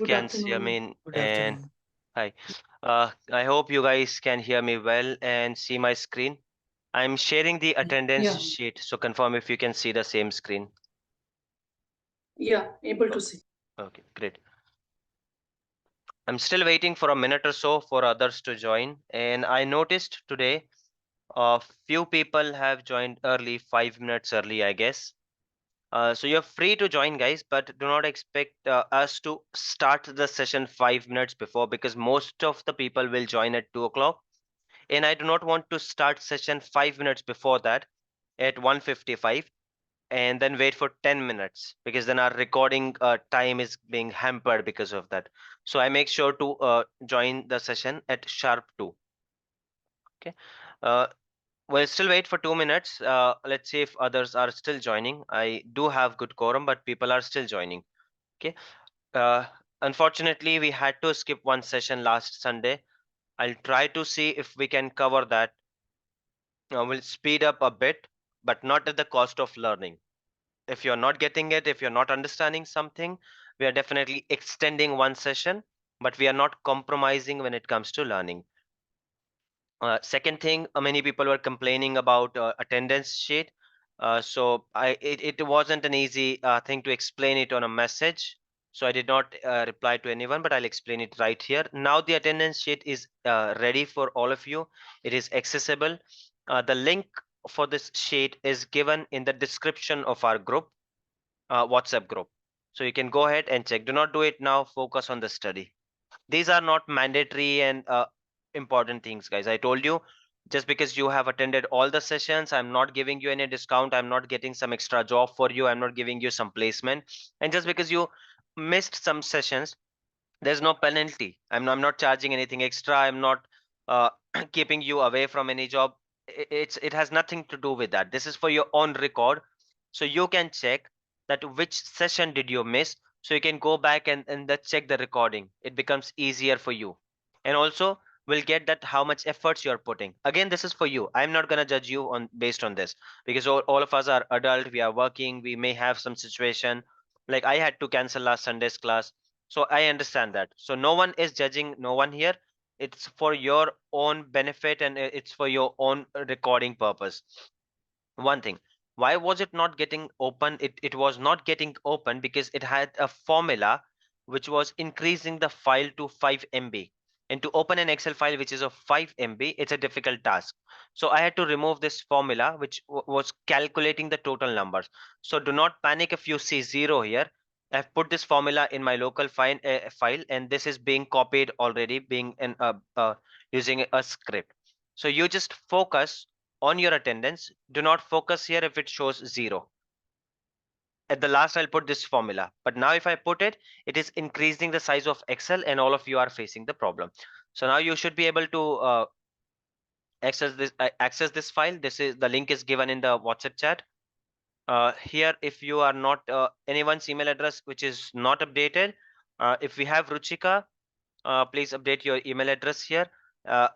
Good can hear afternoon. me Good and afternoon. hi. I hope you guys can hear me well and see my screen. I'm sharing the attendance Yeah, sheet, so confirm if you can see the same screen. yeah, able to Okay, see. okay, great. I'm still waiting for a minute or so for others to join, and I noticed today a few people have joined early, 5 minutes early, I guess. So you're free to join, guys, but do not expect us to start the session 5 minutes before because most of the people will join at 2 o'clock. And I do not want to start session 5 minutes before that at 1:55 and then wait for 10 minutes because then our recording time is being hampered because of that. So I make sure to join the session at sharp 2. Okay. Uh, we'll still wait for 2 minutes. Let's see if others are still joining. I do have good quorum, but people are still joining. Okay. Uh, Unfortunately, we had to skip one session last Sunday. I'll try to see if we can cover that. We'll speed up a bit, but not at the cost of learning. If you're not getting it, if you're not understanding something, we are definitely extending one session, but we are not compromising when it comes to learning. Second thing, many people were complaining about attendance sheet. It wasn't an easy thing to explain it on a message. So I did not reply to anyone, but I'll explain it right here. Now the attendance sheet is ready for all of you. It is accessible. The link for this sheet is given in the description of our group, WhatsApp group. So you can go ahead and check. Do not do it now. Focus on the study. These are not mandatory and important things, guys. I told you, just because you have attended all the sessions, I'm not giving you any discount. I'm not getting some extra job for you. I'm not giving you some placement. And just because you missed some sessions, there's no penalty. I'm not charging anything extra. I'm not uh, keeping you away from any job. It has nothing to do with that. This is for your own record, so you can check that which session did you miss, so you can go back and check the recording. It becomes easier for you, and also will get that how much efforts you're putting. Again, this is for you. I'm not going to judge you on based on this, because all of us are adult. We are working. We may have some situation, like I had to cancel last Sunday's class, so I understand that. So no one is judging no one here. It's for your own benefit, and it's for your own recording purpose. One thing, why was it not getting open? It was not getting open because it had a formula which was increasing the file to 5 MB. And to open an Excel file which is of 5 MB, it's a difficult task. So I had to remove this formula which was calculating the total numbers. So do not panic if you see 0 here. I've put this formula in my local file, and this is being copied already, being using a script. So you just focus on your attendance. Do not focus here if it shows 0. At the last, I'll put this formula. But now if I put it, it is increasing the size of Excel, and all of you are facing the problem. So now you should be able to access this file. This is the link is given in the WhatsApp chat. Here, if you are not anyone's email address which is not updated, if we have Ruchika, please update your email address here,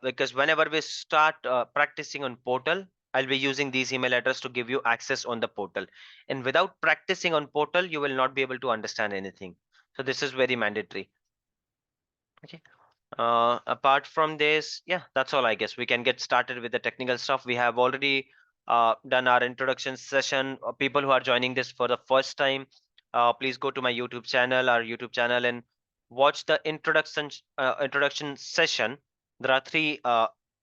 because whenever we start practicing on portal, I'll be using these email address to give you access on the portal. And without practicing on portal, you will not be able to understand anything. So this is very mandatory. Okay. Apart from this, yeah, that's all. I guess we can get started with the technical stuff. We have already done our introduction session. People who are joining this for the first time, please go to my YouTube channel, and watch the introduction session. There are 3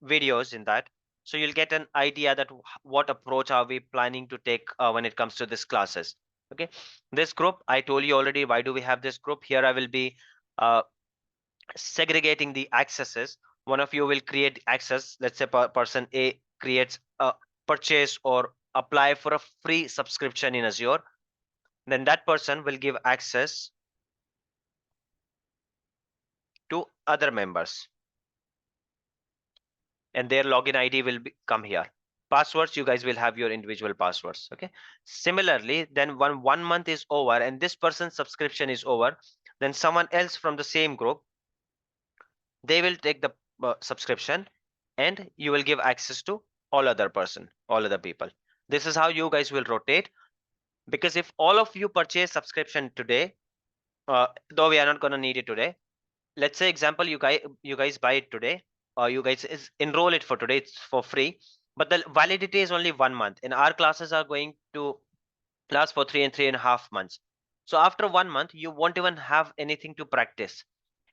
videos in that, so you'll get an idea that what approach are we planning to take when it comes to this classes. Okay, this group, I told you already. Why do we have this group? Here I will be uh, segregating the accesses. One of you will create access. Let's say person A creates a purchase or apply for a free subscription in Azure. Then that person will give access to other members, and their login ID will come here. Passwords, you guys will have your individual passwords. Okay. Similarly, then when 1 month is over and this person's subscription is over, then someone else from the same group, they will take the subscription, and you will give access to all other people. This is how you guys will rotate, because if all of you purchase subscription today, though we are not going to need it today. Let's say example, you guys buy it today, or you guys enroll it for today, it's for free, but the validity is only 1 month, and our classes are going to last for 3 and 3.5 months. So after 1 month, you won't even have anything to practice,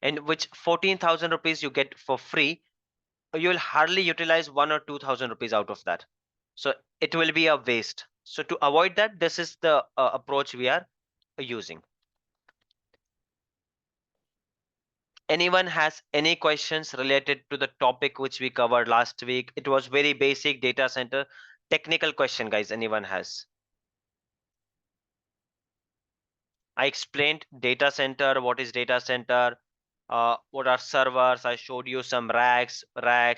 and which 14,000 rupees you get for free, you will hardly utilize 1 or 2,000 rupees out of that. So it will be a waste. So to avoid that, this is the approach we are using. Anyone has any questions related to the topic which we covered last week? It was very basic data center technical question, guys. Anyone has? I explained data center, what is data center, what are servers. I showed you some racks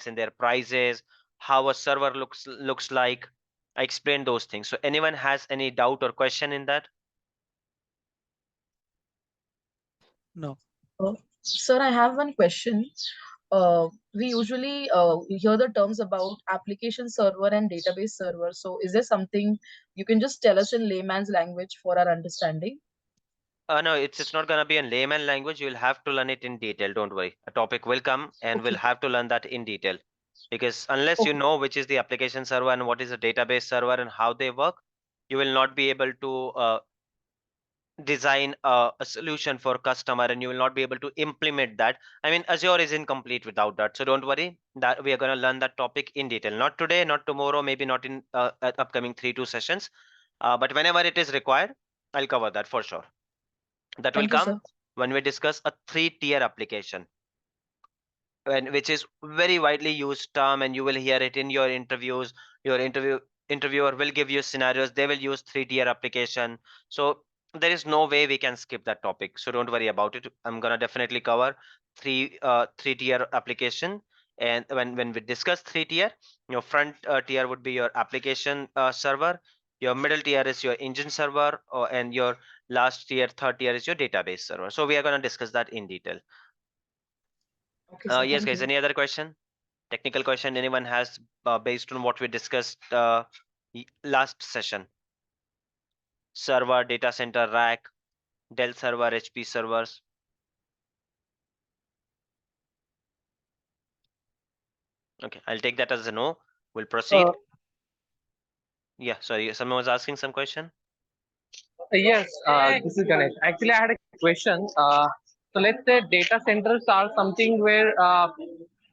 and their prices, how a server looks like. I explained those things. So anyone has any doubt or question in that? No. Sir, I have one question. We usually hear the terms about application server and database server. So, is there something you can just tell us in layman's language for our understanding? No, it's not gonna be in layman language. You'll have to learn it in detail. Don't worry. A topic will come and we'll Okay. have to learn that in detail. Because unless you Okay. know which is the application server and what is a database server and how they work, you will not be able to design a solution for customer, and you will not be able to implement that. I mean, Azure is incomplete without that. So don't worry, that we are going to learn that topic in detail. Not today, not tomorrow, maybe not in upcoming 3-2 sessions. But whenever it is required, I'll cover that for sure. That will Thank you, come sir. when we discuss a 3-tier application, and which is very widely used term, and you will hear it in your interviews. Your interviewer will give you scenarios. They will use 3-tier application. So there is no way we can skip that topic. So don't worry about it. I'm gonna definitely cover 3-tier application. And when we discuss 3-tier, your front tier would be your application server. Your middle tier is your engine server, and your last tier, third tier, is your database server. So we are going to discuss that in detail. Okay, sir. Yes, Thank guys, you. any other question? Technical question anyone has based on what we discussed last session? Server, data center, rack, Dell server, HP servers. Okay, I'll take that as a no. We'll proceed. Yeah, sorry, someone was asking some question. Yes, this is Ganesh. Actually, I had a question. So let's say data centers are something where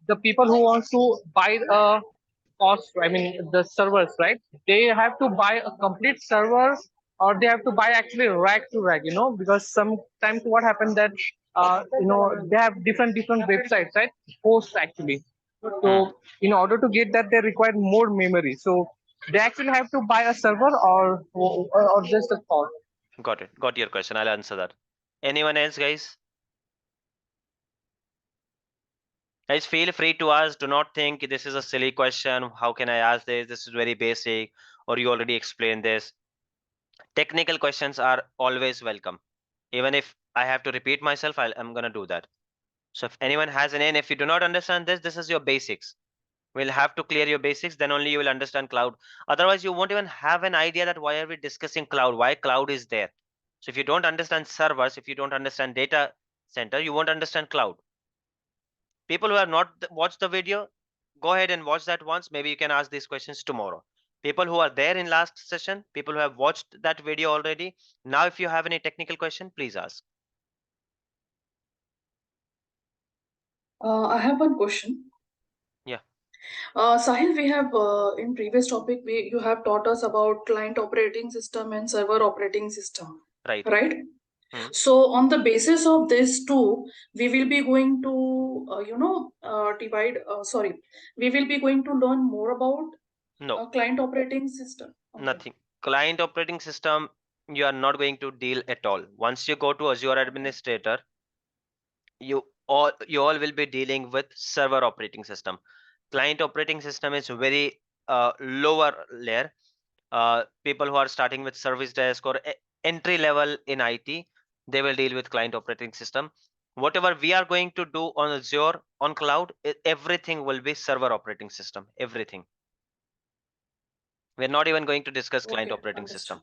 the people who want to buy a cost, I mean the servers, right? They have to buy a complete server, or they have to buy actually rack to rack, because sometimes what happens that they have different websites, right? Hosts actually. So in order to get that, they require more memory. So they actually have to buy a server or just a cost. Got it. Got your question. I'll answer that. Anyone else, guys? Guys, feel free to ask. Do not think this is a silly question. How can I ask this? This is very basic, or you already explained this. Technical questions are always welcome. Even if I have to repeat myself, I'm going to do that. So if anyone has an, and if you do not understand this, this is your basics. We'll have to clear your basics, then only you will understand cloud. Otherwise, you won't even have an idea that why are we discussing cloud, why cloud is there. So if you don't understand servers, if you don't understand data center, you won't understand cloud. People who have not watched the video, go ahead and watch that once. Maybe you can ask these questions tomorrow. People who are there in last session, people who have watched that video already, now if you have any technical question, please ask. I have one question. Yeah. Sahil, we have in previous topic you have taught us about client operating system and server operating system, Right. right? Hmm. So on the basis of this two, we will be going to we will be going to learn more about No, client operating system. Okay. nothing. Client operating system, you are not going to deal at all. Once you go to Azure Administrator, you all will be dealing with server operating system. Client operating system is very lower layer. People who are starting with service desk or entry level in IT, they will deal with client operating system. Whatever we are going to do on Azure, on cloud, everything will be server operating system. Everything. We're not even going to discuss client Okay, operating understood. system.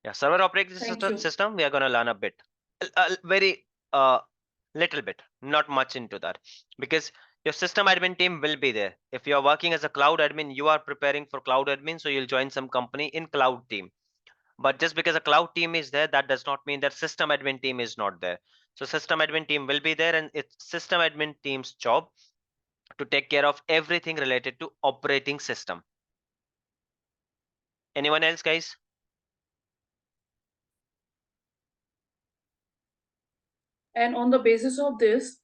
Yeah, server operating Thank you. system, we are going to learn a bit, very little bit, not much into that, because your system admin team will be there. If you are working as a cloud admin, you are preparing for cloud admin, so you'll join some company in cloud team. But just because a cloud team is there, that does not mean that system admin team is not there. So system admin team will be there, and it's system admin team's job to take care of everything related to operating system. Anyone else, guys? And on the basis of this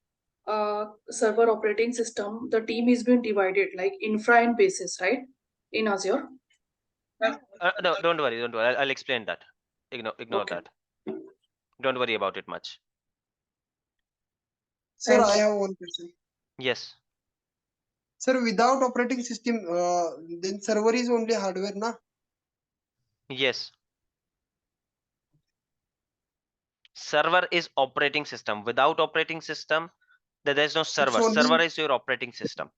server operating system, the team is being divided like infra and basis, right? In Azure. No, don't worry, don't worry. I'll explain that. Ignore Okay. that. Don't worry about it much. Sir, Thank I you. have one question. Yes. Sir, without operating system, then server is only hardware, na? Yes. Server is operating system. Without operating system, there's no server. only- Server is your operating system.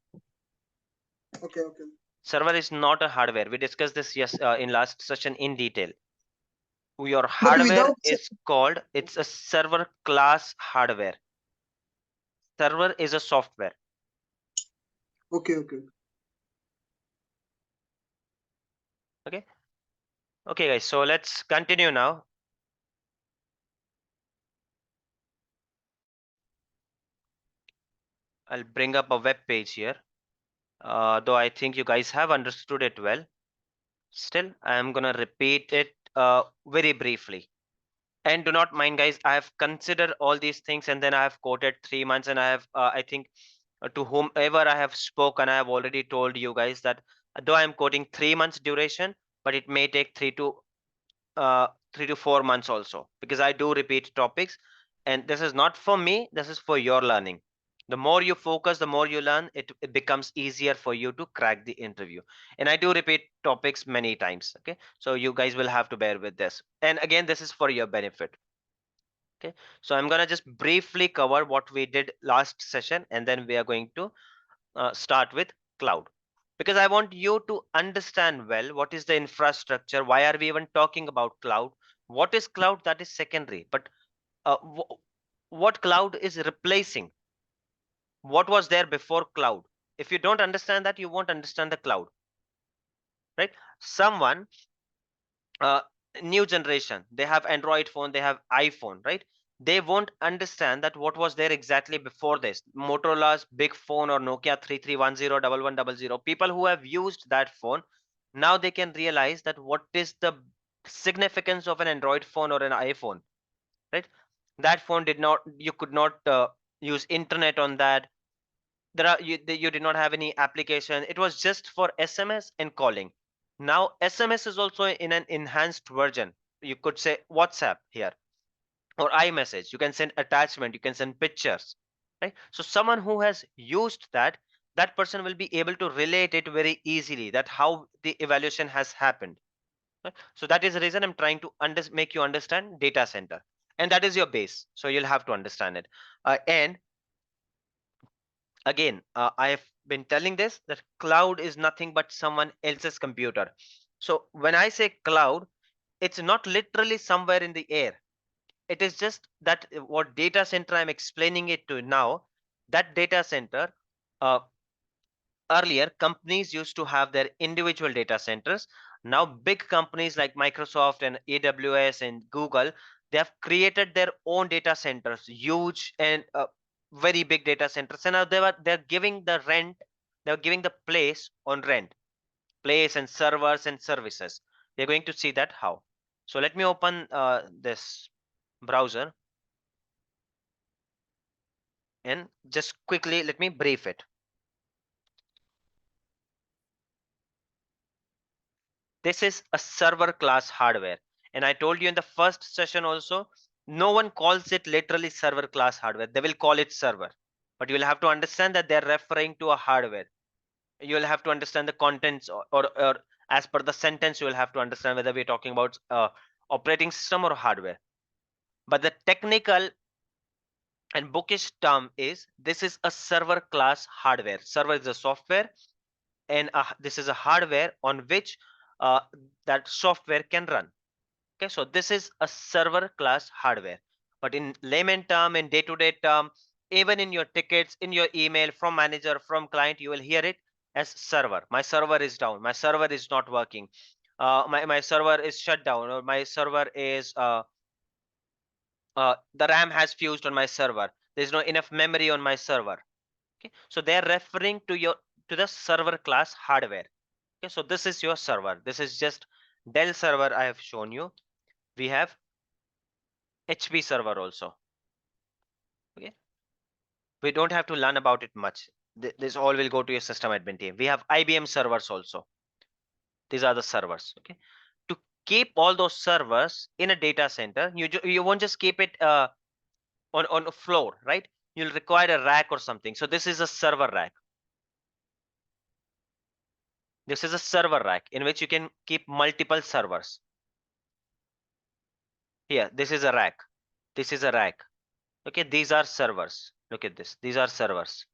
Okay, okay. Server is not a hardware. We discussed this in last session in detail. Your But hardware without is called, it's a server class hardware. Server is a software. okay, okay. Okay, guys. So let's continue now. I'll bring up a web page here. Though I think you guys have understood it well. Still, I'm gonna repeat it very briefly. And do not mind, guys, I have considered all these things, and then I have quoted 3 months, and I have I think to whomever I have spoken, I have already told you guys that though I'm quoting 3 months duration, but it may take 3 to 4 months also, because I do repeat topics, and this is not for me, this is for your learning. The more you focus, the more you learn, it becomes easier for you to crack the interview. And I do repeat topics many times. Okay, so you guys will have to bear with this, and again, this is for your benefit. Okay, so I'm gonna just briefly cover what we did last session, and then we are going to start with cloud, because I want you to understand well what is the infrastructure, why are we even talking about cloud, what is cloud, that is secondary, but uh, what cloud is replacing, what was there before cloud. If you don't understand that, you won't understand the cloud, right? Someone uh, new generation, they have Android phone, they have iPhone, right? They won't understand that what was there exactly before this, Motorola's big phone or Nokia 3310 1100. People who have used that phone, now they can realize that what is the significance of an Android phone or an iPhone, right? That phone did not, you could not use internet on that. You did not have any application, it was just for SMS and calling. Now SMS is also in an enhanced version. You could say WhatsApp here, or iMessage, you can send attachment, you can send pictures, right? So someone who has used that, that person will be able to relate it very easily, that how the evaluation has happened, right? So that is the reason I'm trying to make you understand data center, and that is your base, so you'll have to understand it. And again, I have been telling this, that cloud is nothing but someone else's computer. So when I say cloud, it's not literally somewhere in the air. It is just that what data center I'm explaining it to now, that data center, uh, earlier companies used to have their individual data centers. Now big companies like Microsoft and AWS and Google, they have created their own data centers, huge and very big data centers, and now they're giving the rent, they're giving the place on rent, place and servers and services. We're going to see that how. So let me open this browser, and just quickly let me brief it. This is a server class hardware, and I told you in the first session also, no one calls it literally server class hardware, they will call it server, but you will have to understand that they're referring to a hardware. You will have to understand the contents, or as per the sentence, you will have to understand whether we're talking about operating system or hardware. But the technical and bookish term is, this is a server class hardware. Server is a software, and this is a hardware on which that software can run. Okay, so this is a server class hardware, but in layman term, in day-to-day term, even in your tickets, in your email from manager, from client, you will hear it as server. My server is down, my server is not working, my server is shut down, or my server is the RAM has fused on my server, there's no enough memory on my server. Okay, so they are referring to the server class hardware. Okay, so this is your server, this is just Dell server I have shown you. We have HP server also. Okay, we don't have to learn about it much. This all will go to your system admin team. We have IBM servers also. These are the servers. Okay, to keep all those servers in a data center, you won't just keep it on a floor, right? You'll require a rack or something. So this is a server rack. This is a server rack in which you can keep multiple servers. Here, this is a rack. This is a rack. Okay, these are servers. Look at this. These are servers.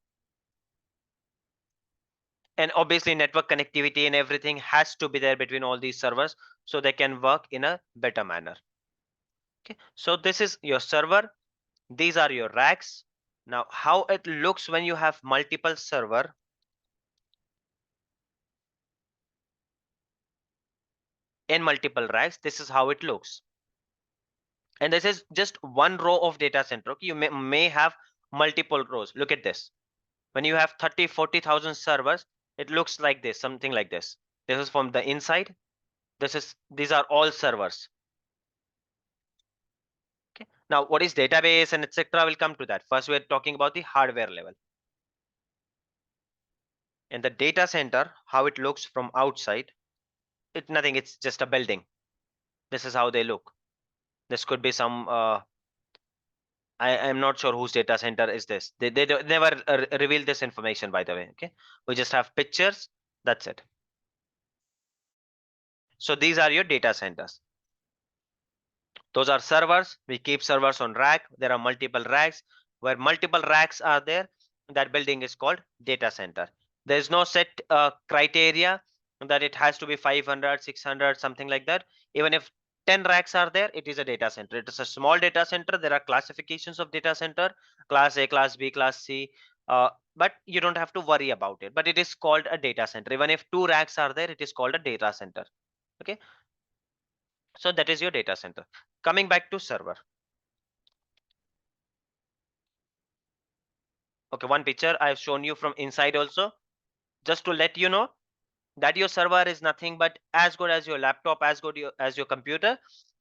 And obviously network connectivity and everything has to be there between all these servers so they can work in a better manner. Okay, so this is your server. These are your racks. Now, how it looks when you have multiple server. In multiple racks, this is how it looks. And this is just one row of data center. Okay, you may have multiple rows. Look at this. When you have 30-40,000 servers, it looks like this, something like this. This is from the inside. These are all servers. Okay, now what is database and etc. We'll come to that. First, we're talking about the hardware level. In the data center, how it looks from outside, it's nothing, it's just a building. This is how they look. This could be some I'm not sure whose data center is this. They never reveal this information, by the way. Okay, we just have pictures, that's it. So these are your data centers. Those are servers. We keep servers on rack. There are multiple racks. Where multiple racks are there, that building is called data center. There is no set criteria that it has to be 500, 600, something like that. Even if 10 racks are there, it is a data center. It is a small data center. There are classifications of data center, class A, class B, class C, but you don't have to worry about it. But it is called a data center. Even if 2 racks are there, it is called a data center. Okay, so that is your data center. Coming back to server. Okay, one picture I've shown you from inside also, just to let you know that your server is nothing but as good as your laptop, as good as your computer,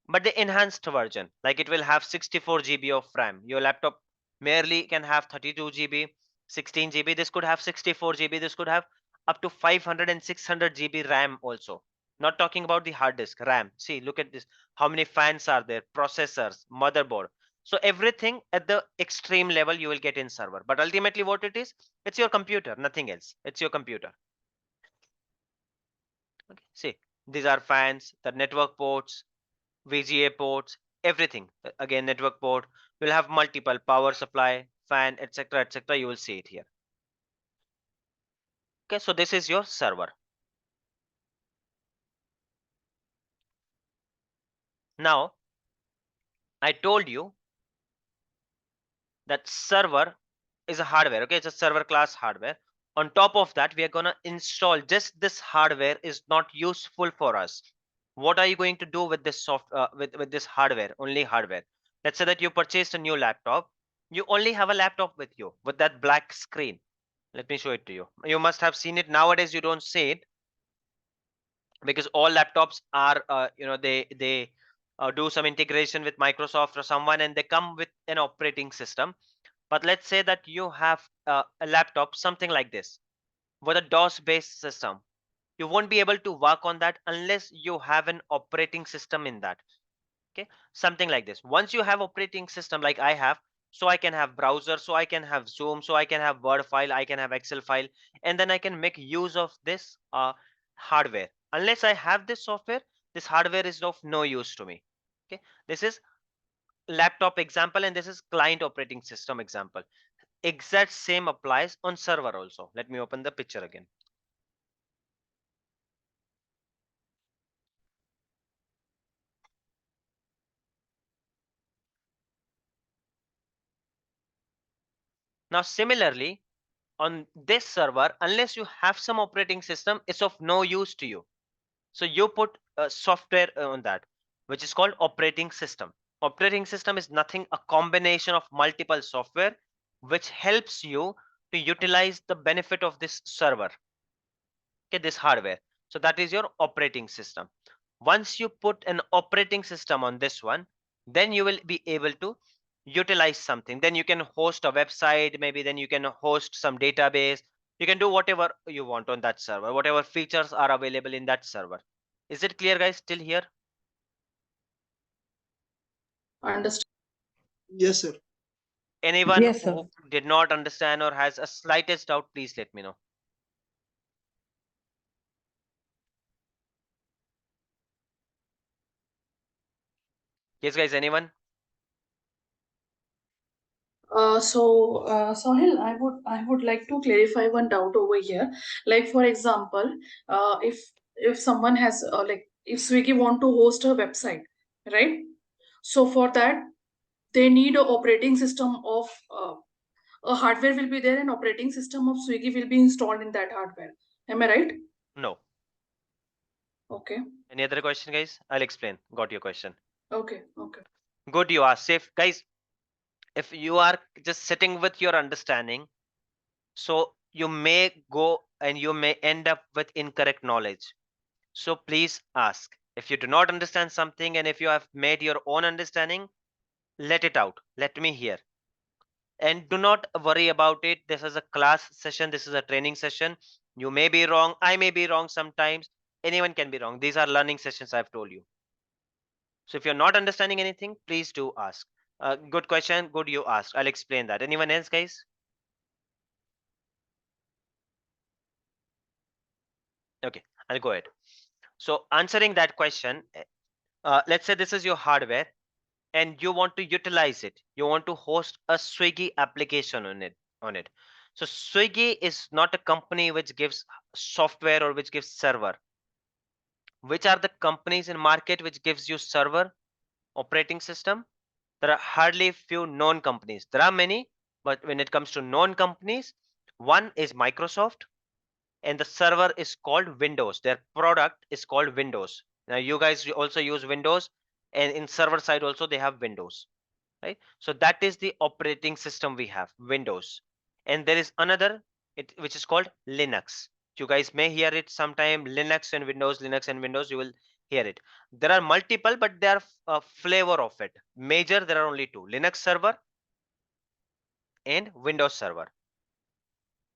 but the enhanced version. Like it will have 64 GB of RAM. Your laptop merely can have 32 GB, 16 GB. This could have 64 GB. This could have up to 500 and 600 GB RAM also. Not talking about the hard disk, RAM. See, look at this. How many fans are there? Processors, motherboard. So everything at the extreme level you will get in server. But ultimately what it is, it's your computer, nothing else. It's your computer. Okay, see, these are fans, the network ports, VGA ports, everything. Again, network port will have multiple power supply, fan, etc., etc. You will see it here. Okay, so this is your server. Now, I told you that server is a hardware. Okay, it's a server class hardware. On top of that, we are gonna install just this hardware is not useful for us. What are you going to do with this with this hardware? Only hardware. Let's say that you purchased a new laptop. You only have a laptop with you with that black screen. Let me show it to you. You must have seen it. Nowadays, you don't see it because all laptops are, they do some integration with Microsoft or someone, and they come with an operating system. But let's say that you have a laptop, something like this, with a DOS-based system. You won't be able to work on that unless you have an operating system in that. Okay, something like this. Once you have operating system like I have, so I can have browser, so I can have Zoom, so I can have Word file, I can have Excel file, and then I can make use of this hardware. Unless I have this software, this hardware is of no use to me. Okay, this is laptop example, and this is client operating system example. Exact same applies on server also. Let me open the picture again. Now similarly, on this server, unless you have some operating system, it's of no use to you. So you put software on that, which is called operating system. Operating system is nothing, a combination of multiple software which helps you to utilize the benefit of this server, okay, this hardware. So that is your operating system. Once you put an operating system on this one, then you will be able to utilize something. Then you can host a website, maybe then you can host some database. You can do whatever you want on that server, whatever features are available in that server. Is it clear, guys, till here? Understand. Yes, sir. Anyone Yes, sir. who did not understand or has a slightest doubt, please let me know. Yes, guys, anyone? Sahil, I would like to clarify one doubt over here. Like for example, if someone has like if Swiggy want to host a website, right? So for that they need a operating system of a hardware will be there and operating system of Swiggy will be installed in that hardware. Am I right? No. Okay. Any other question, guys? I'll explain. Got your question. Okay. Okay. Good, you asked. If guys, if you are just sitting with your understanding, so you may go and you may end up with incorrect knowledge. So please ask. If you do not understand something and if you have made your own understanding, let it out. Let me hear. And do not worry about it. This is a class session. This is a training session. You may be wrong. I may be wrong sometimes. Anyone can be wrong. These are learning sessions, I've told you. So if you're not understanding anything, please do ask. Good question. Good you asked. I'll explain that. Anyone else, guys? Okay, I'll go ahead. So answering that question, let's say this is your hardware and you want to utilize it. You want to host a Swiggy application on it. So Swiggy is not a company which gives software or which gives server. Which are the companies in market which gives you server operating system? There are hardly few known companies. There are many, but when it comes to known companies, one is Microsoft and the server is called Windows. Their product is called Windows. Now you guys also use Windows, and in server side also they have Windows, right? So that is the operating system we have, Windows. And there is another which is called Linux. You guys may hear it sometime, Linux and Windows, Linux and Windows, you will hear it. There are multiple, but they are a flavor of it. Major, there are only two, Linux server and Windows server.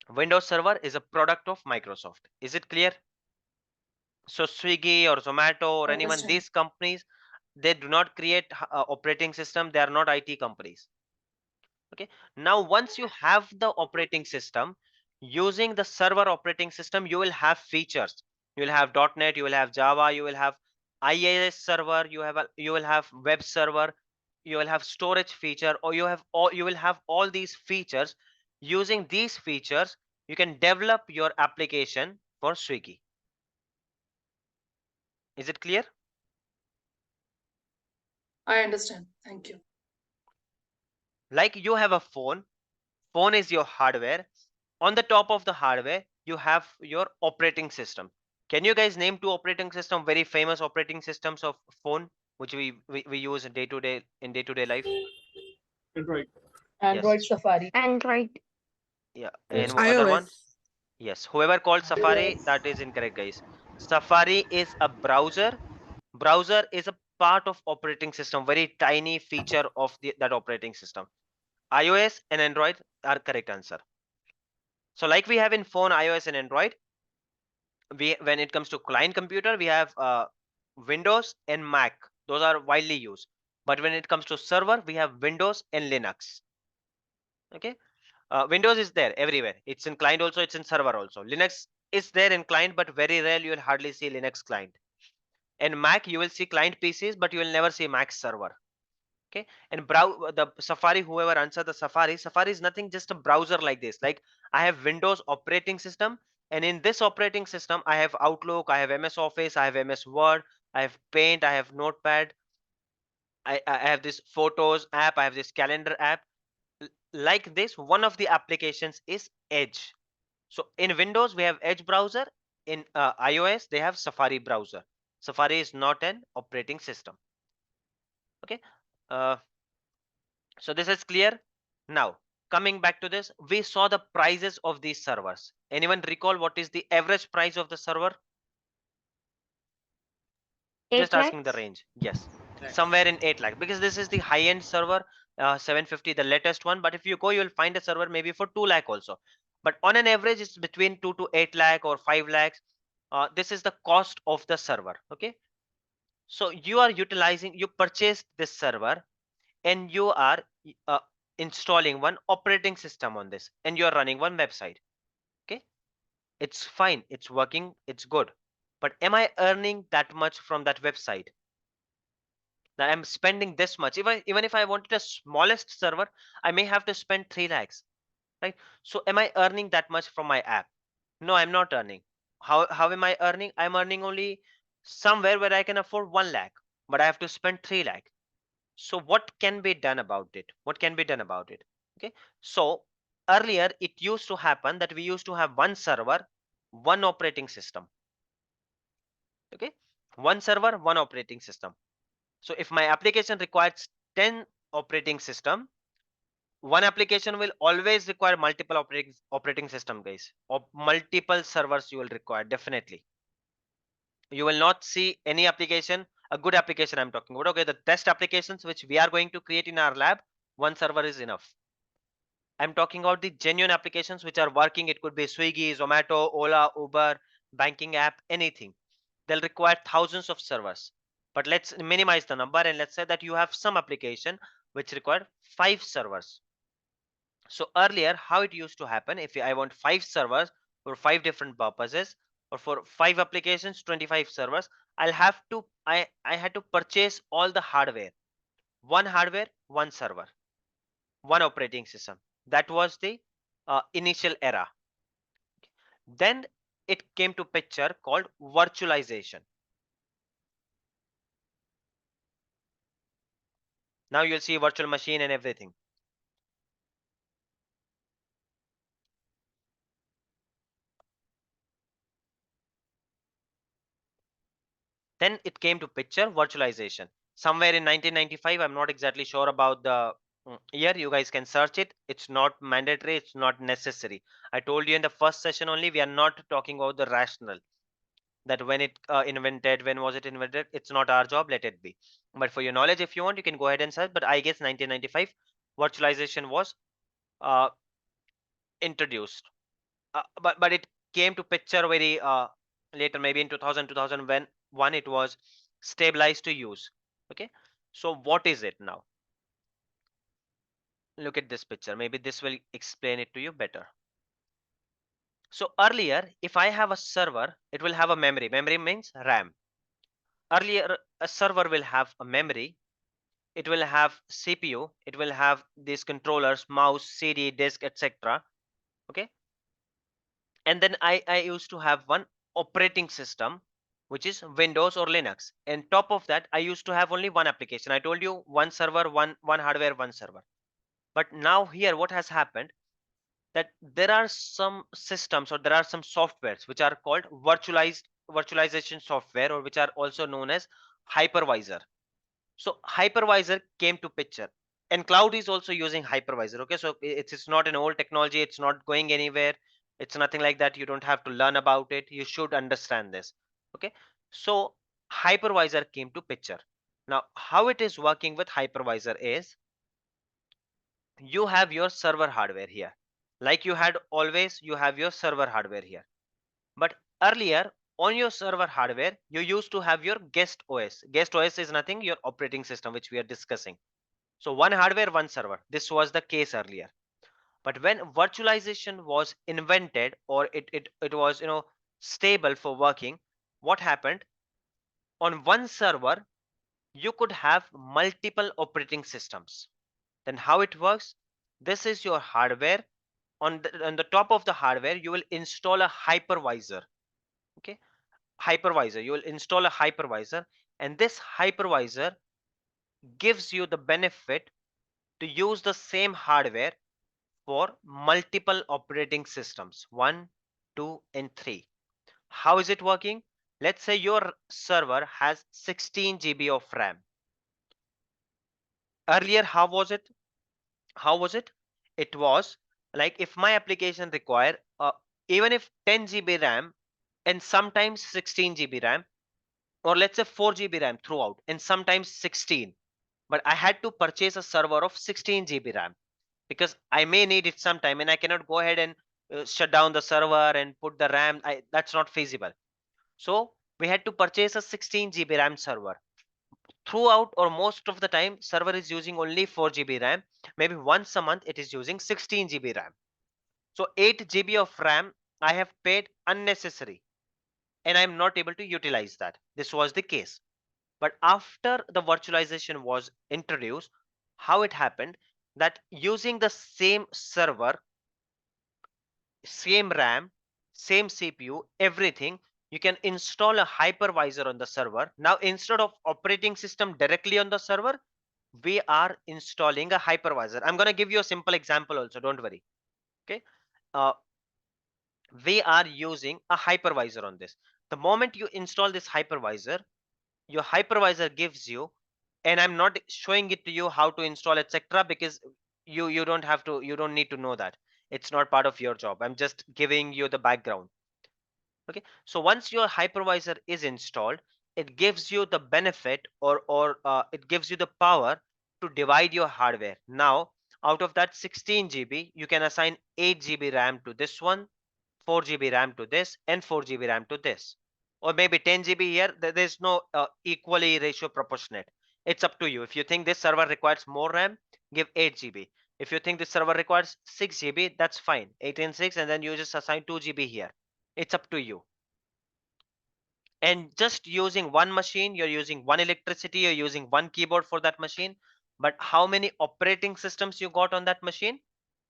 Windows server is a product of Microsoft. Is it clear? So Swiggy or Zomato or anyone, Understand. these companies, they do not create operating system. They are not IT companies. Okay, now once you have the operating system, using the server operating system, you will have features. You will have .NET, you will have Java, you will have IaaS server, you will have web server, you will have storage feature, or you will have all these features. Using these features, you can develop your application for Swiggy. Is it clear? I understand. Thank you. Like you have a phone is your hardware. On the top of the hardware you have your operating system. Can you guys name two operating system, very famous operating systems of phone, which we use in day-to-day life? Android. Android, Yes. Safari. Android. Yeah, and other one? iOS. Yes, whoever called Safari, that is incorrect, guys. Safari is a browser. Browser is a part of operating system, very tiny feature of that operating system. iOS and Android are correct answer. So like we have in phone, iOS and Android, when it comes to client computer, we have Windows and Mac. Those are widely used. But when it comes to server, we have Windows and Linux. Okay, Windows is there everywhere. It's in client also, it's in server also. Linux is there in client, but very rare you will hardly see Linux client. And Mac, you will see client PCs, but you will never see Mac server. Okay, and the Safari, whoever answered the Safari is nothing, just a browser like this. Like I have Windows operating system, and in this operating system I have Outlook, I have MS Office, I have MS Word, I have Paint, I have Notepad, I have this photos app, I have this calendar app. Like this, one of the applications is Edge. So in Windows, we have Edge browser. In iOS, they have Safari browser. Safari is not an operating system. Okay. So this is clear. Now, coming back to this, we saw the prices of these servers. Anyone recall what is the average price of the server? Just asking the range. Yes, somewhere in 8 lakh, because this is the high end server, 750, the latest one. But if you go, you'll find a server maybe for 2 lakh also. But on an average, it's between 2 to 8 lakh or 5 lakhs. This is the cost of the server. Okay. So you are utilizing, you purchased this server and you are uh, installing one operating system on this, and you're running one website. Okay. It's fine, it's working, it's good. But am I earning that much from that website? Now I'm spending this much. Even if I wanted a smallest server, I may have to spend 3 lakhs, right? So am I earning that much from my app? No, I'm not earning. How am I earning? I'm earning only somewhere where I can afford 1 lakh, but I have to spend 3 lakh. So what can be done about it? What can be done about it? Okay. So earlier it used to happen that we used to have one server, one operating system. Okay. One server, one operating system. So if my application requires 10 operating system, one application will always require multiple operating system, guys, or multiple servers you will require. Definitely you will not see any application, a good application I'm talking about. Okay, the test applications which we are going to create in our lab, one server is enough. I'm talking about the genuine applications which are working. It could be Swiggy, Zomato, Ola, Uber, banking app, anything. They'll require thousands of servers. But let's minimize the number and let's say that you have some application which require 5 servers. So earlier, how it used to happen, if I want 5 servers for 5 different purposes, or for 5 applications, 25 servers, I'll have to, I had to purchase all the hardware. One hardware, one server, one operating system. That was the initial era. Then it came to picture called virtualization. Now you'll see virtual machine and everything. Then it came to picture virtualization. Somewhere in 1995, I'm not exactly sure about the year. You guys can search it. It's not mandatory. It's not necessary. I told you in the first session only, we are not talking about the rational. That when it invented, when was it invented? It's not our job. Let it be. But for your knowledge, if you want, you can go ahead and search. But I guess 1995, virtualization was uh, introduced. But it came to picture very later, maybe in 2000 2001 it was stabilized to use. Okay, so what is it now? Look at this picture, maybe this will explain it to you better. So earlier, if I have a server, it will have a memory means RAM. Earlier, a server will have a memory, it will have CPU, it will have these controllers, mouse, CD, disk, etc. Okay, and then I used to have one operating system which is Windows or Linux. And top of that, I used to have only one application. I told you one server, one hardware, one server. But now here what has happened, that there are some systems or there are some softwares which are called virtualization software, or which are also known as hypervisor. So hypervisor came to picture, and cloud is also using hypervisor. Okay, so it's not an old technology, it's not going anywhere, it's nothing like that. You don't have to learn about it, you should understand this. Okay, so hypervisor came to picture. Now how it is working with hypervisor is, you have your server hardware here, like you had always, you have your server hardware here. But earlier, on your server hardware, you used to have your guest OS. Guest OS is nothing, your operating system, which we are discussing. So one hardware, one server. This was the case earlier. But when virtualization was invented, or it was, stable for working, what happened? On one server, you could have multiple operating systems. Then how it works? This is your hardware. On the top of the hardware, you will install a hypervisor. Okay, hypervisor. You will install a hypervisor, and this hypervisor gives you the benefit to use the same hardware for multiple operating systems 1, 2, and 3. How is it working? Let's say your server has 16 GB of RAM. Earlier, how was it? It was like if my application require even if 10 GB RAM and sometimes 16 GB RAM, or let's say 4 GB RAM throughout and sometimes 16, but I had to purchase a server of 16 GB RAM because I may need it sometime and I cannot go ahead and shut down the server and put the RAM. That's not feasible. So we had to purchase a 16 GB RAM server. Throughout or most of the time, server is using only 4 GB RAM. Maybe once a month it is using 16 GB RAM. So 8 GB of RAM I have paid unnecessary and I'm not able to utilize that. This was the case. But after the virtualization was introduced, how it happened that using the same server, same RAM, same CPU, everything, you can install a hypervisor on the server. Now, instead of operating system directly on the server, we are installing a hypervisor. I'm going to give you a simple example also, don't worry. Okay. We are using a hypervisor on this. The moment you install this hypervisor, your hypervisor gives you, and I'm not showing it to you how to install etc, because you don't have to, you don't need to know that. It's not part of your job. I'm just giving you the background. Okay, so once your hypervisor is installed, it gives you the benefit, or it gives you the power to divide your hardware. Now out of that 16 GB, you can assign 8 GB RAM to this one, 4 GB RAM to this, and 4 GB RAM to this, or maybe 10 GB here. There's no equally ratio proportionate. It's up to you. If you think this server requires more RAM, give 8 GB. If you think this server requires 6 GB, that's fine, 8 and 6, and then you just assign 2 GB here. It's up to you. And just using one machine, you're using one electricity, you're using one keyboard for that machine. But how many operating systems you got on that machine?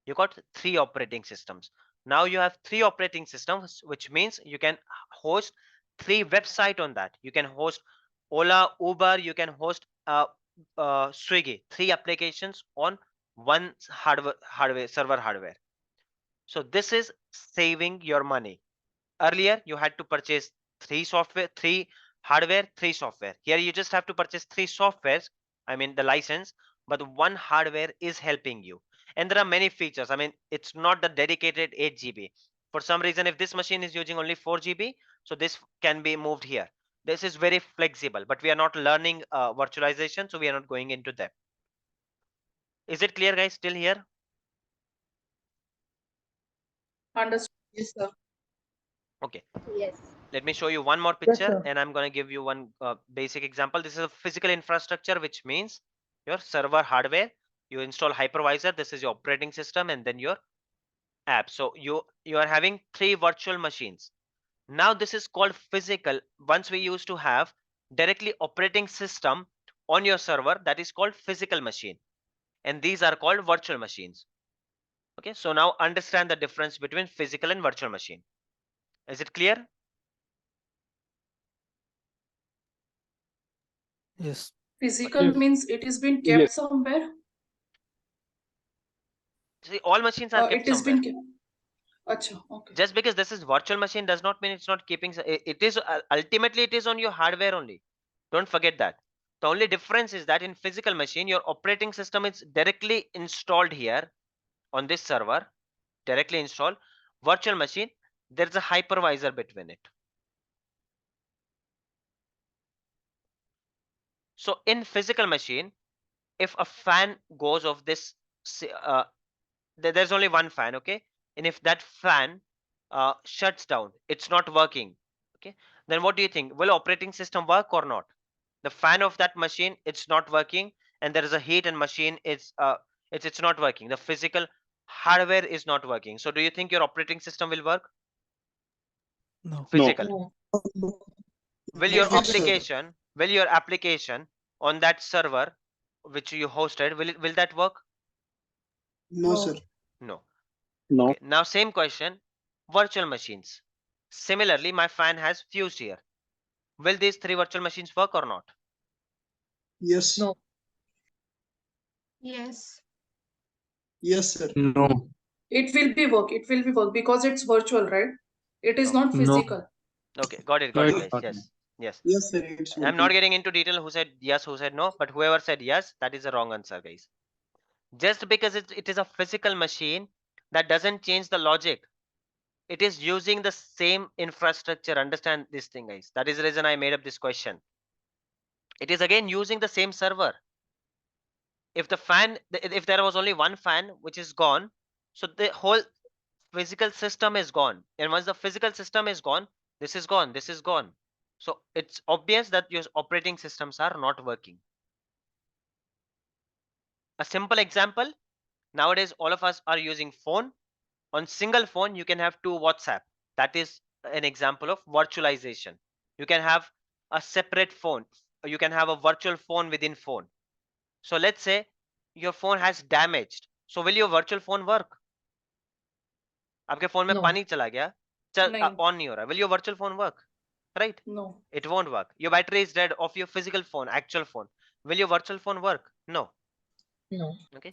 You got 3 operating systems. Now you have 3 operating systems, which means you can host 3 websites on that. You can host Ola, Uber, you can host Swiggy, 3 applications on one server hardware. So this is saving your money. Earlier you had to purchase 3 hardware, 3 software. Here you just have to purchase 3 softwares, I mean the license, but one hardware is helping you. And there are many features. I mean, it's not the dedicated 8 GB. For some reason, if this machine is using only 4 GB, so this can be moved here. This is very flexible, but we are not learning virtualization, so we are not going into that. Is it clear, guys? Still here? Understood. Yes, sir. Okay. Yes. Let me show you one more picture, and I'm going to give you one basic example. This is a physical infrastructure, which means your server hardware. You install hypervisor. This is your operating system, and then your app. So you are having 3 virtual machines. Now this is called physical. Once we used to have directly operating system on your server, that is called physical machine, and these are called virtual machines. Okay, so now understand the difference between physical and virtual machine. Is it clear? Yes. Physical Yes. means it is been kept somewhere. See, all machines are kept It is somewhere. been kept. Acha, okay. Just because this is virtual machine does not mean it's not keeping. It is ultimately it is on your hardware only. Don't forget that. The only difference is that in physical machine, your operating system is directly installed here on this server, directly installed. Virtual machine, there's a hypervisor between it. So in physical machine, if a fan goes off this, there's only one fan, okay? And if that fan shuts down, it's not working, okay? Then what do you think? Will operating system work or not? The fan of that machine, it's not working, and there is a heat and machine it's not working. The physical hardware is not working. So do you think your operating system will work? No. Physical. No. Will your Yes, sir. application on that server which you hosted, will that work? No, sir. No. Okay, now same question, virtual machines. Similarly, my fan has fused here. Will these 3 virtual machines work or not? Yes. No. Yes. Yes, sir. No. It will be work. It will be work because it's virtual, right? It is No. not No. physical. Okay, got it, No, guys. it's not. Yes, yes. Yes, sir. It's I'm not working. getting into detail who said yes, who said no, but whoever said yes, that is the wrong answer, guys. Just because it is a physical machine, that doesn't change the logic. It is using the same infrastructure. Understand this thing, guys. That is the reason I made up this question. It is again using the same server. If there was only one fan which is gone, so the whole physical system is gone. And once the physical system is gone, this is gone, this is gone. So it's obvious that your operating systems are not working. A simple example, nowadays all of us are using phone. On single phone you can have two WhatsApp. That is an example of virtualization. You can have a separate phone, or you can have a virtual phone within phone. So let's say your phone has damaged, so will your virtual phone work? आपके phone में No. पानी चला गया, चल नहीं. On नहीं हो रहा, will your virtual phone work? Right? No. It won't work. Your battery is dead of your physical phone, actual phone. Will your virtual phone work? No. No. Okay.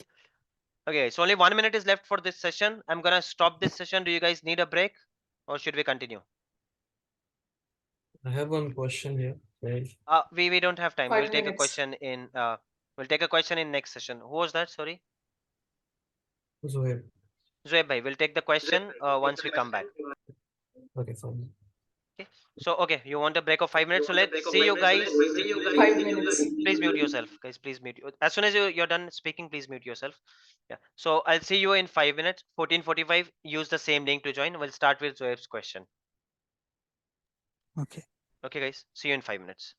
Okay, so only 1 minute is left for this session. I'm gonna stop this session. Do you guys need a break or should we continue? I have one question here. Right? We don't have time. 5 We'll take a minutes. question in next session. Who was that? Sorry. Zohaib. Zoeb bhai, we'll take the question once we come back. Okay, fine. Okay. So okay, you want a break of 5 minutes? So let's see you guys. 5 minutes. Please mute yourself, guys. Please mute. As soon as you're done speaking, please mute yourself. Yeah. So I'll see you in 5 minutes. 14:45. Use the same link to join. We'll start with Zoeb's question. Okay. Okay, guys. See you in 5 minutes.